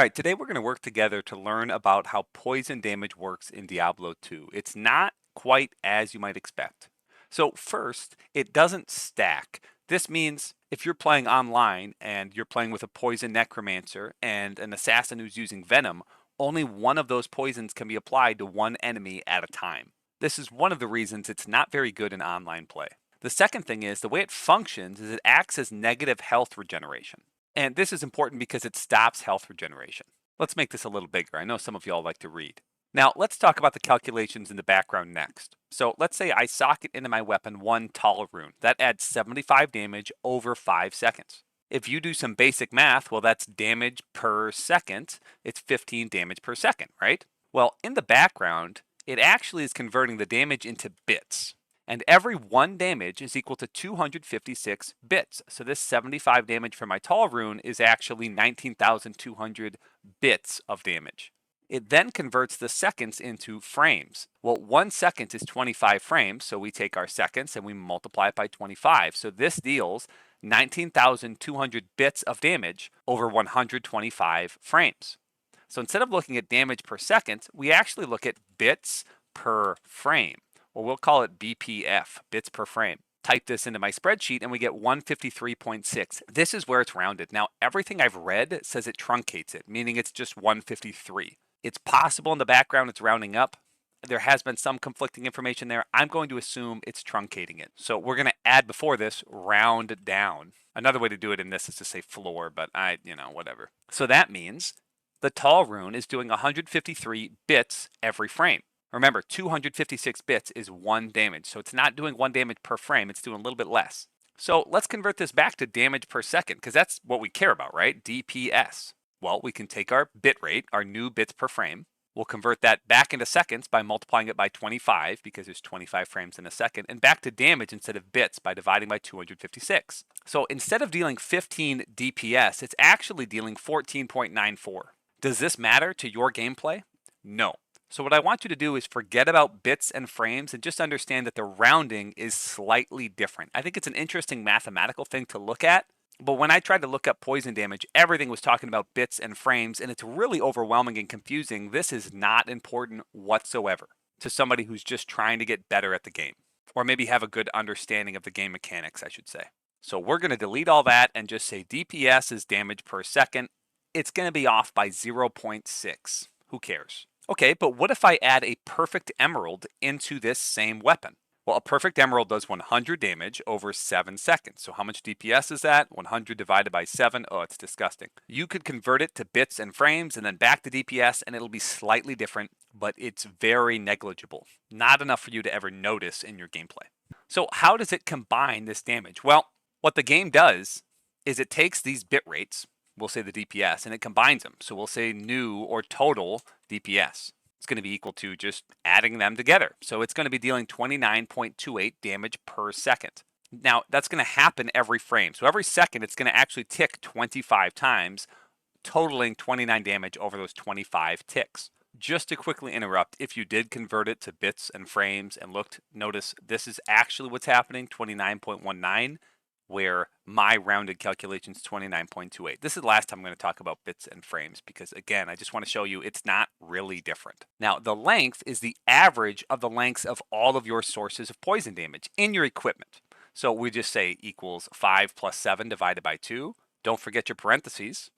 All right, today we're going to work together to learn about how poison damage works in Diablo 2. It's not quite as you might expect. So first, it doesn't stack. This means if you're playing online and you're playing with a poison necromancer and an assassin who's using Venom, only one of those poisons can be applied to one enemy at a time. This is one of the reasons it's not very good in online play. The second thing is the way it functions is it acts as negative health regeneration. And this is important because it stops health regeneration. Let's make this a little bigger. I know some of y'all like to read. Now, let's talk about the calculations in the background next. So let's say I socket into my weapon one tall rune. That adds 75 damage over 5 seconds. If you do some basic math, well, that's damage per second. It's 15 damage per second, right? Well, in the background, it actually is converting the damage into bits. And every 1 damage is equal to 256 bits. So this 75 damage for my tall rune is actually 19,200 bits of damage. It then converts the seconds into frames. Well, 1 second is 25 frames, so we take our seconds and we multiply it by 25. So this deals 19,200 bits of damage over 125 frames. So instead of looking at damage per second, we actually look at bits per frame. Or we'll call it BPF, bits per frame. Type this into my spreadsheet and we get 153.6. This is where it's rounded. Now, everything I've read says it truncates it, meaning it's just 153. It's possible in the background it's rounding up. There has been some conflicting information there. I'm going to assume it's truncating it. So we're going to add before this round down. Another way to do it in this is to say floor, but whatever. So that means the tall rune is doing 153 bits every frame. Remember, 256 bits is 1 damage, so it's not doing 1 damage per frame, it's doing a little bit less. So let's convert this back to damage per second, because that's what we care about, right? DPS. Well, we can take our bit rate, our new bits per frame. We'll convert that back into seconds by multiplying it by 25, because there's 25 frames in a second, and back to damage instead of bits by dividing by 256. So instead of dealing 15 DPS, it's actually dealing 14.94. Does this matter to your gameplay? No. So what I want you to do is forget about bits and frames and just understand that the rounding is slightly different. I think it's an interesting mathematical thing to look at, but when I tried to look up poison damage, everything was talking about bits and frames, and it's really overwhelming and confusing. This is not important whatsoever to somebody who's just trying to get better at the game, or maybe have a good understanding of the game mechanics, I should say. So we're going to delete all that and just say DPS is damage per second. It's going to be off by 0.6. Who cares? Okay, but what if I add a perfect emerald into this same weapon? Well, a perfect emerald does 100 damage over 7 seconds. So how much DPS is that? 100 divided by 7. Oh, it's disgusting. You could convert it to bits and frames and then back to DPS, and it'll be slightly different, but it's very negligible. Not enough for you to ever notice in your gameplay. So how does it combine this damage? Well, what the game does is it takes these bit rates, we'll say the DPS, and it combines them. So we'll say new or total DPS. It's going to be equal to just adding them together. So it's going to be dealing 29.28 damage per second. Now, that's going to happen every frame. So every second, it's going to actually tick 25 times, totaling 29 damage over those 25 ticks. Just to quickly interrupt, if you did convert it to bits and frames and looked, notice this is actually what's happening, 29.19. Where my rounded calculation is 29.28. This is the last time I'm going to talk about bits and frames because, again, I just want to show you it's not really different. Now, the length is the average of the lengths of all of your sources of poison damage in your equipment. So we just say equals 5 plus 7 divided by 2. Don't forget your parentheses.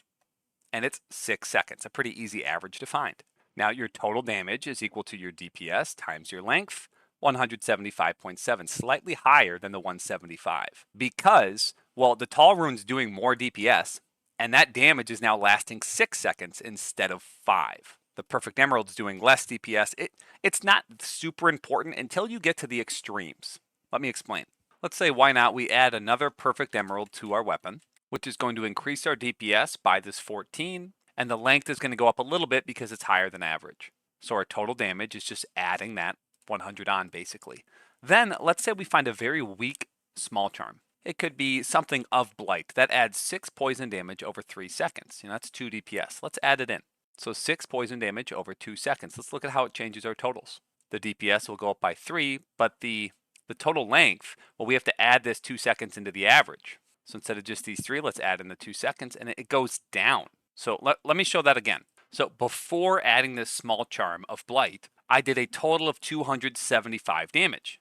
And it's 6 seconds, a pretty easy average to find. Now, your total damage is equal to your DPS times your length. 175.7, slightly higher than the 175 because, well, the tall rune's doing more DPS and that damage is now lasting 6 seconds instead of 5. The perfect emerald's doing less DPS. It's not super important until you get to the extremes. Let me explain. Let's say why not we add another perfect emerald to our weapon, which is going to increase our DPS by this 14, and the length is going to go up a little bit because it's higher than average. So our total damage is just adding that 100 on basically. Then let's say we find a very weak small charm. It could be something of blight that adds 6 poison damage over 3 seconds. That's 2 DPS. Let's add it in. So 6 poison damage over 2 seconds. Let's look at how it changes our totals. The DPS will go up by 3, but the total length, well, we have to add this 2 seconds into the average. So instead of just these 3, let's add in the 2 seconds, and it goes down. So let me show that again. So before adding this small charm of Blight, I did a total of 275 damage.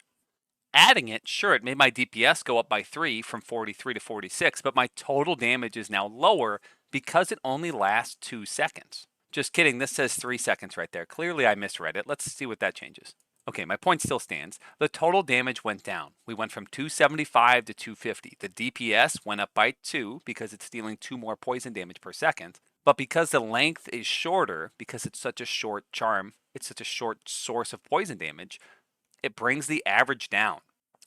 Adding it, sure, it made my DPS go up by 3 from 43 to 46, but my total damage is now lower because it only lasts 2 seconds. Just kidding, this says 3 seconds right there. Clearly I misread it. Let's see what that changes. Okay, my point still stands. The total damage went down. We went from 275 to 250. The DPS went up by 2 because it's dealing 2 more poison damage per second. But because the length is shorter, because it's such a short charm, it's such a short source of poison damage, it brings the average down.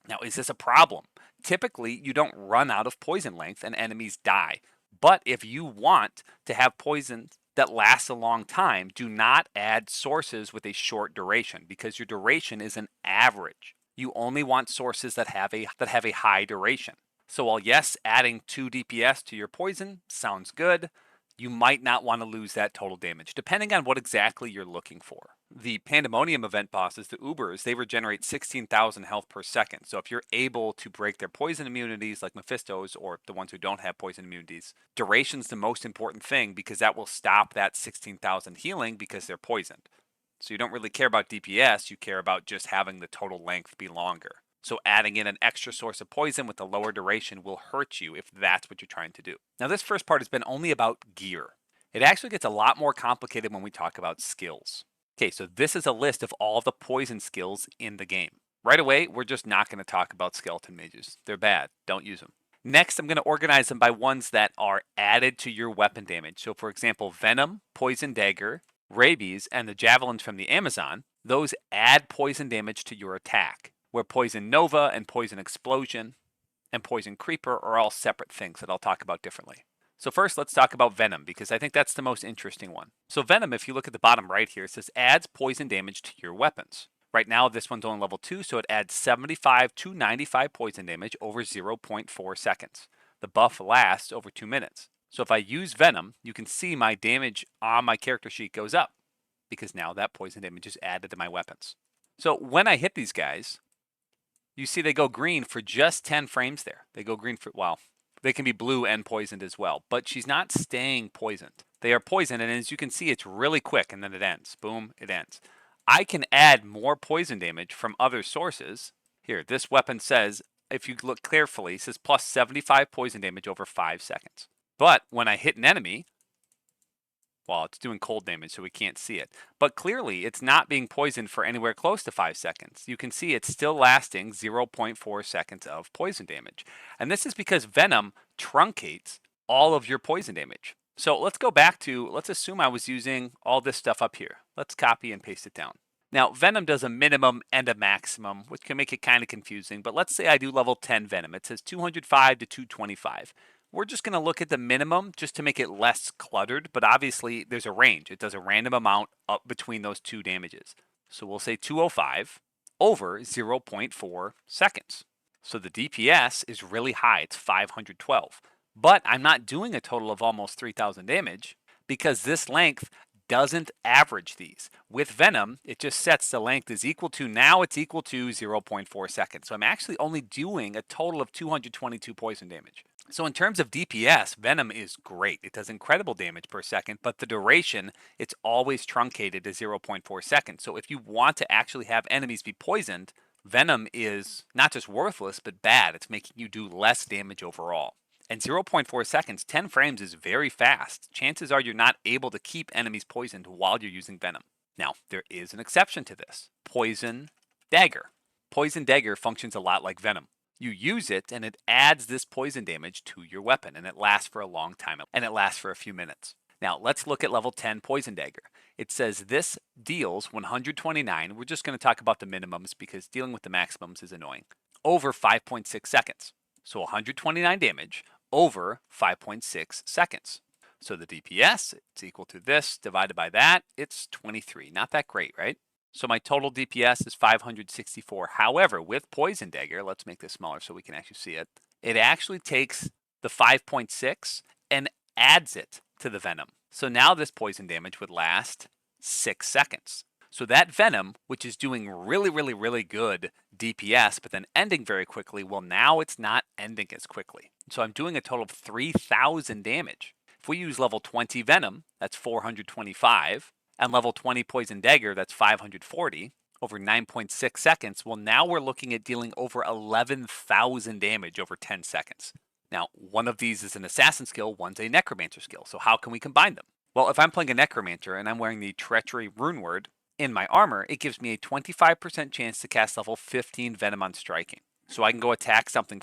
Now, is this a problem? Typically, you don't run out of poison length and enemies die. But if you want to have poison that lasts a long time, do not add sources with a short duration because your duration is an average. You only want sources that have a high duration. So while yes, adding 2 DPS to your poison sounds good, you might not want to lose that total damage, depending on what exactly you're looking for. The Pandemonium event bosses, the Ubers, they regenerate 16,000 health per second. So if you're able to break their poison immunities like Mephisto's or the ones who don't have poison immunities, duration's the most important thing because that will stop that 16,000 healing because they're poisoned. So you don't really care about DPS, you care about just having the total length be longer. So adding in an extra source of poison with a lower duration will hurt you if that's what you're trying to do. Now this first part has been only about gear. It actually gets a lot more complicated when we talk about skills. Okay, so this is a list of all the poison skills in the game. Right away, we're just not going to talk about skeleton mages. They're bad, don't use them. Next, I'm going to organize them by ones that are added to your weapon damage. So for example, Venom, Poison Dagger, Rabies, and the Javelins from the Amazon, those add poison damage to your attack, where Poison Nova and Poison Explosion and Poison Creeper are all separate things that I'll talk about differently. So first, let's talk about Venom, because I think that's the most interesting one. So Venom, if you look at the bottom right here, it says adds poison damage to your weapons. Right now, this one's only level 2, so it adds 75 to 95 poison damage over 0.4 seconds. The buff lasts over 2 minutes. So if I use Venom, you can see my damage on my character sheet goes up, because now that poison damage is added to my weapons. So when I hit these guys, you see they go green for just 10 frames there. They go green for, well, they can be blue and poisoned as well, but she's not staying poisoned. They are poisoned, and as you can see, it's really quick, and then it ends. Boom, it ends. I can add more poison damage from other sources. Here, this weapon says, if you look carefully, it says plus 75 poison damage over 5 seconds. But when I hit an enemy, well, it's doing cold damage, so we can't see it. But clearly, it's not being poisoned for anywhere close to 5 seconds. You can see it's still lasting 0.4 seconds of poison damage. And this is because Venom truncates all of your poison damage. So let's go back to, let's assume I was using all this stuff up here. Let's copy and paste it down. Now, Venom does a minimum and a maximum, which can make it kind of confusing. But let's say I do level 10 Venom. It says 205 to 225. We're just going to look at the minimum just to make it less cluttered, but obviously there's a range. It does a random amount up between those two damages. So we'll say 205 over 0.4 seconds. So the DPS is really high. It's 512. But I'm not doing a total of almost 3,000 damage because this length doesn't average these. With Venom, it just sets the length is equal to, now it's equal to 0.4 seconds. So I'm actually only doing a total of 222 poison damage. So in terms of DPS, Venom is great. It does incredible damage per second, but the duration, it's always truncated to 0.4 seconds. So if you want to actually have enemies be poisoned, Venom is not just worthless, but bad. It's making you do less damage overall. And 0.4 seconds, 10 frames is very fast. Chances are you're not able to keep enemies poisoned while you're using Venom. Now, there is an exception to this. Poison Dagger. Poison Dagger functions a lot like Venom. You use it and it adds this poison damage to your weapon, and it lasts for a long time, and it lasts for a few minutes. Now let's look at level 10 Poison Dagger. It says this deals 129. We're just going to talk about the minimums because dealing with the maximums is annoying. Over 5.6 seconds. So 129 damage over 5.6 seconds. So the DPS, it's equal to this divided by that. It's 23. Not that great, right? So my total DPS is 564. However, with Poison Dagger, let's make this smaller so we can actually see it. It actually takes the 5.6 and adds it to the Venom. So now this poison damage would last 6 seconds. So that Venom, which is doing really good DPS, but then ending very quickly, well, now it's not ending as quickly. So I'm doing a total of 3,000 damage. If we use level 20 Venom, that's 425, and level 20 Poison Dagger, that's 540, over 9.6 seconds, well, now we're looking at dealing over 11,000 damage over 10 seconds. Now, one of these is an assassin skill, one's a necromancer skill, so how can we combine them? Well, if I'm playing a necromancer and I'm wearing the treachery rune word in my armor, it gives me a 25% chance to cast level 15 Venom on striking. So I can go attack something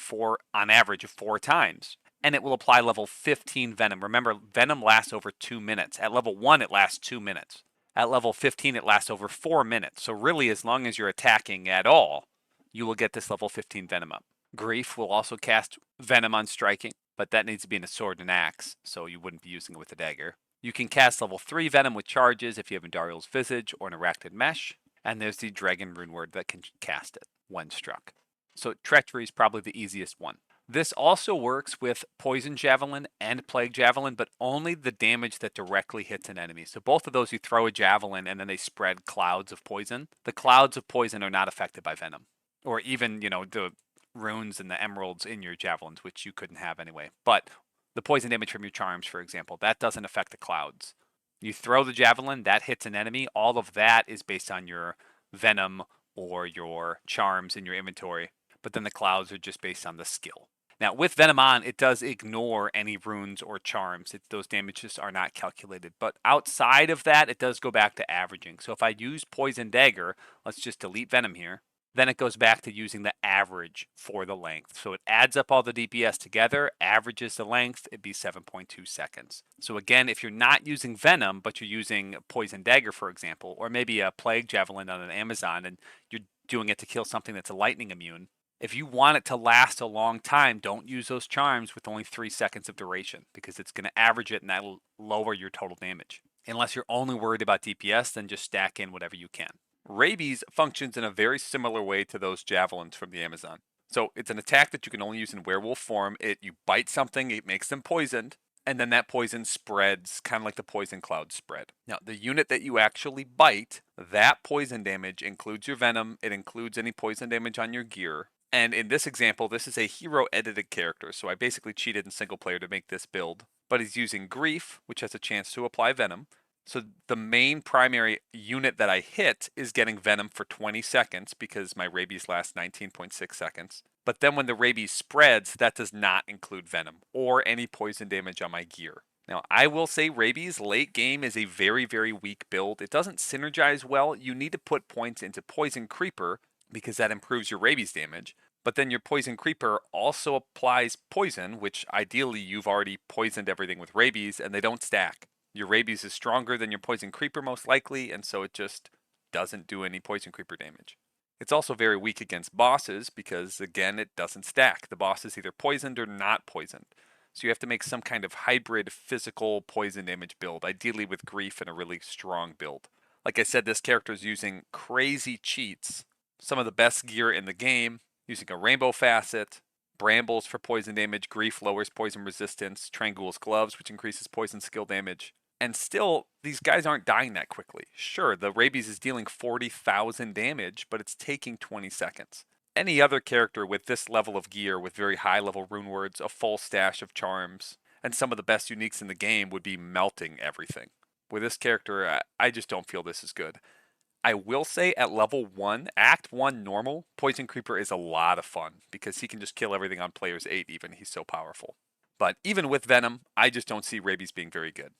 on average of 4 times, and it will apply level 15 Venom. Remember, Venom lasts over 2 minutes. At level 1, it lasts 2 minutes. At level 15, it lasts over 4 minutes. So really, as long as you're attacking at all, you will get this level 15 Venom up. Grief will also cast Venom on striking, but that needs to be in a sword and axe, so you wouldn't be using it with a dagger. You can cast level 3 Venom with charges if you have Endariel's Visage or an Arachnid Mesh, and there's the Dragon Rune Word that can cast it when struck. So Treachery is probably the easiest one. This also works with Poison Javelin and Plague Javelin, but only the damage that directly hits an enemy. So both of those, you throw a javelin and then they spread clouds of poison. The clouds of poison are not affected by Venom, or even, the runes and the emeralds in your javelins, which you couldn't have anyway. But the poison damage from your charms, for example, that doesn't affect the clouds. You throw the javelin, that hits an enemy. All of that is based on your Venom or your charms in your inventory, but then the clouds are just based on the skill. Now, with Venom on, it does ignore any runes or charms. Those damages are not calculated. But outside of that, it does go back to averaging. So if I use Poison Dagger, let's just delete Venom here, then it goes back to using the average for the length. So it adds up all the DPS together, averages the length, it'd be 7.2 seconds. So again, if you're not using Venom, but you're using Poison Dagger, for example, or maybe a Plague Javelin on an Amazon, and you're doing it to kill something that's a lightning immune, if you want it to last a long time, don't use those charms with only 3 seconds of duration, because it's going to average it and that'll lower your total damage. Unless you're only worried about DPS, then just stack in whatever you can. Rabies functions in a very similar way to those javelins from the Amazon. So it's an attack that you can only use in werewolf form. You bite something, it makes them poisoned, and then that poison spreads, kind of like the poison cloud spread. Now, the unit that you actually bite, that poison damage includes your Venom, it includes any poison damage on your gear. And in this example, this is a hero edited character, so I basically cheated in single player to make this build. But he's using Grief, which has a chance to apply Venom. So the main primary unit that I hit is getting Venom for 20 seconds because my Rabies lasts 19.6 seconds. But then when the Rabies spreads, that does not include Venom or any poison damage on my gear. Now, I will say Rabies late game is a very, very weak build. It doesn't synergize well. You need to put points into Poison Creeper because that improves your Rabies damage. But then your Poison Creeper also applies poison, which ideally you've already poisoned everything with Rabies, and they don't stack. Your Rabies is stronger than your Poison Creeper most likely, and so it just doesn't do any Poison Creeper damage. It's also very weak against bosses because, again, it doesn't stack. The boss is either poisoned or not poisoned. So you have to make some kind of hybrid physical poison damage build, ideally with Grief and a really strong build. Like I said, this character is using crazy cheats, some of the best gear in the game, using a rainbow facet, brambles for poison damage, Grief lowers poison resistance, Trangul's gloves, which increases poison skill damage. And still, these guys aren't dying that quickly. Sure, the Rabies is dealing 40,000 damage, but it's taking 20 seconds. Any other character with this level of gear, with very high level rune words, a full stash of charms, and some of the best uniques in the game would be melting everything. With this character, I just don't feel this is good. I will say at level 1, Act 1 normal, Poison Creeper is a lot of fun because he can just kill everything on players 8 even, he's so powerful. But even with Venom, I just don't see Rabies being very good.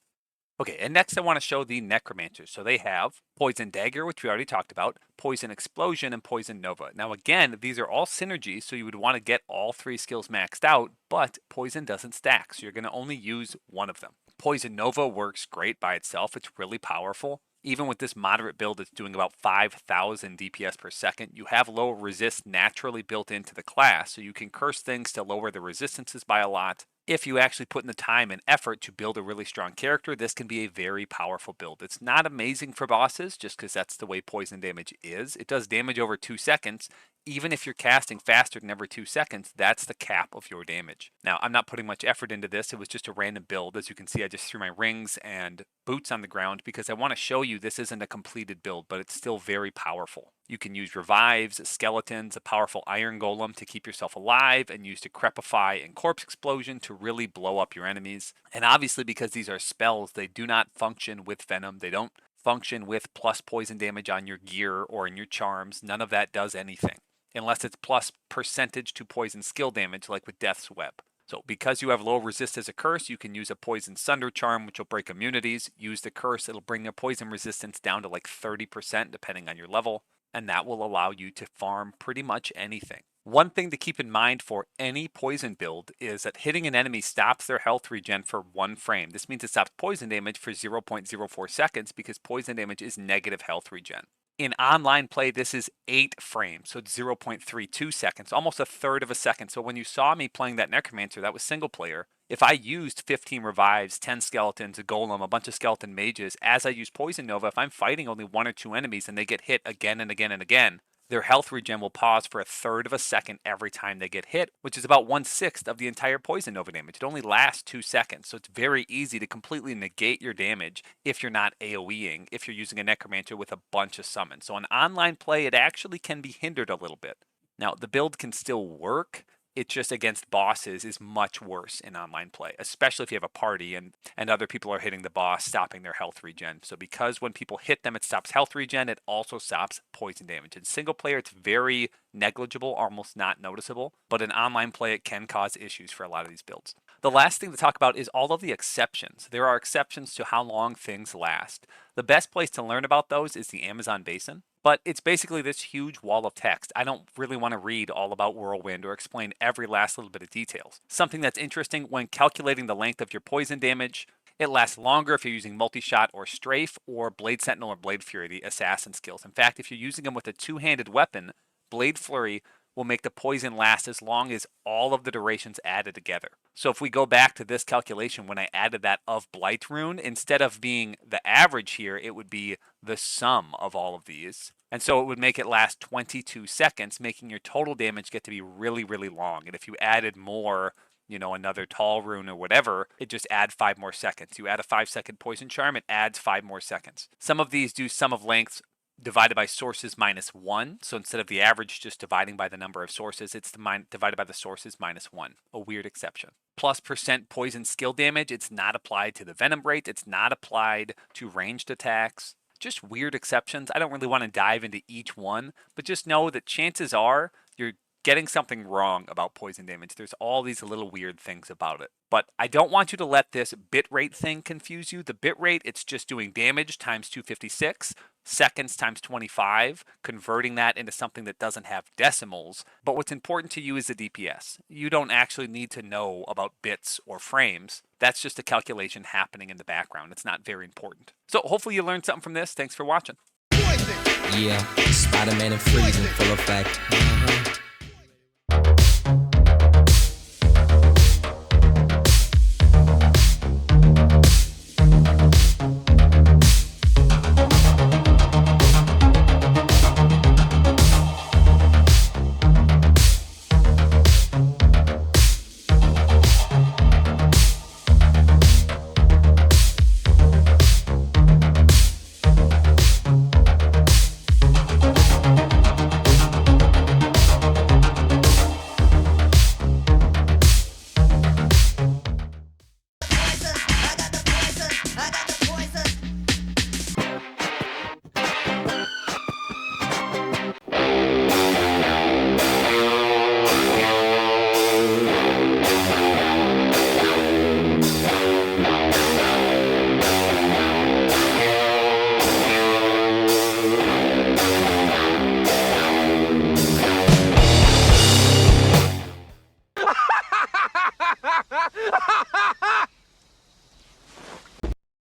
Okay, and next I want to show the Necromancers. So they have Poison Dagger, which we already talked about, Poison Explosion, and Poison Nova. Now again, these are all synergies, so you would want to get all 3 skills maxed out, but Poison doesn't stack, so you're going to only use one of them. Poison Nova works great by itself, it's really powerful. Even with this moderate build, it's doing about 5,000 DPS per second. You have low resist naturally built into the class, so you can curse things to lower the resistances by a lot. If you actually put in the time and effort to build a really strong character, this can be a very powerful build. It's not amazing for bosses, just because that's the way poison damage is. It does damage over 2 seconds. Even if you're casting faster than every 2 seconds, that's the cap of your damage. Now, I'm not putting much effort into this. It was just a random build. As you can see, I just threw my rings and boots on the ground because I want to show you this isn't a completed build, but it's still very powerful. You can use revives, skeletons, a powerful iron golem to keep yourself alive, and use decrepify and corpse explosion to really blow up your enemies. And obviously, because these are spells, they do not function with venom. They don't function with plus poison damage on your gear or in your charms. None of that does anything unless it's plus percentage to poison skill damage, like with Death's Web. So because you have low resist as a curse, you can use a Poison Sunder charm, which will break immunities. Use the curse, it'll bring your poison resistance down to like 30%, depending on your level, and that will allow you to farm pretty much anything. One thing to keep in mind for any poison build is that hitting an enemy stops their health regen for 1 frame. This means it stops poison damage for 0.04 seconds because poison damage is negative health regen. In online play, this is 8 frames, so it's 0.32 seconds, almost a third of a second. So when you saw me playing that Necromancer, that was single player. If I used 15 revives, 10 skeletons, a golem, a bunch of skeleton mages, as I use Poison Nova, if I'm fighting only 1 or 2 enemies and they get hit again and again and again, their health regen will pause for a third of a second every time they get hit, which is about 1/6 of the entire Poison Nova damage. It only lasts 2 seconds, so it's very easy to completely negate your damage if you're not AoEing, if you're using a Necromancer with a bunch of summons. So in online play, it actually can be hindered a little bit. Now, the build can still work. It just against bosses is much worse in online play, especially if you have a party and other people are hitting the boss, stopping their health regen. So because when people hit them, it stops health regen, it also stops poison damage. In single player, it's very negligible, almost not noticeable, but in online play, it can cause issues for a lot of these builds. The last thing to talk about is all of the exceptions. There are exceptions to how long things last. The best place to learn about those is the Amazon Basin. But it's basically this huge wall of text. I don't really want to read all about Whirlwind or explain every last little bit of details. Something that's interesting when calculating the length of your poison damage, it lasts longer if you're using multi-shot or strafe or Blade Sentinel or Blade Fury, the assassin skills. In fact, if you're using them with a two-handed weapon, Blade Flurry will make the poison last as long as all of the durations added together. So if we go back to this calculation, when I added that of Blight rune, instead of being the average here, it would be the sum of all of these. And so it would make it last 22 seconds, making your total damage get to be really, really long. And if you added more, another tall rune or whatever, it just add 5 more seconds. You add a 5-second poison charm, it adds 5 more seconds. Some of these do sum of lengths divided by sources minus 1. So instead of the average just dividing by the number of sources, it's divided by the sources minus 1. A weird exception. Plus percent poison skill damage, it's not applied to the venom rate. It's not applied to ranged attacks. Just weird exceptions. I don't really want to dive into each one, but just know that chances are you're getting something wrong about poison damage. There's all these little weird things about it. But I don't want you to let this bitrate thing confuse you. The bitrate, it's just doing damage times 256, seconds times 25, converting that into something that doesn't have decimals. But what's important to you is the DPS. You don't actually need to know about bits or frames. That's just a calculation happening in the background. It's not very important. So hopefully you learned something from this. Thanks for watching. Yeah, Spider-Man and Freeze in full effect.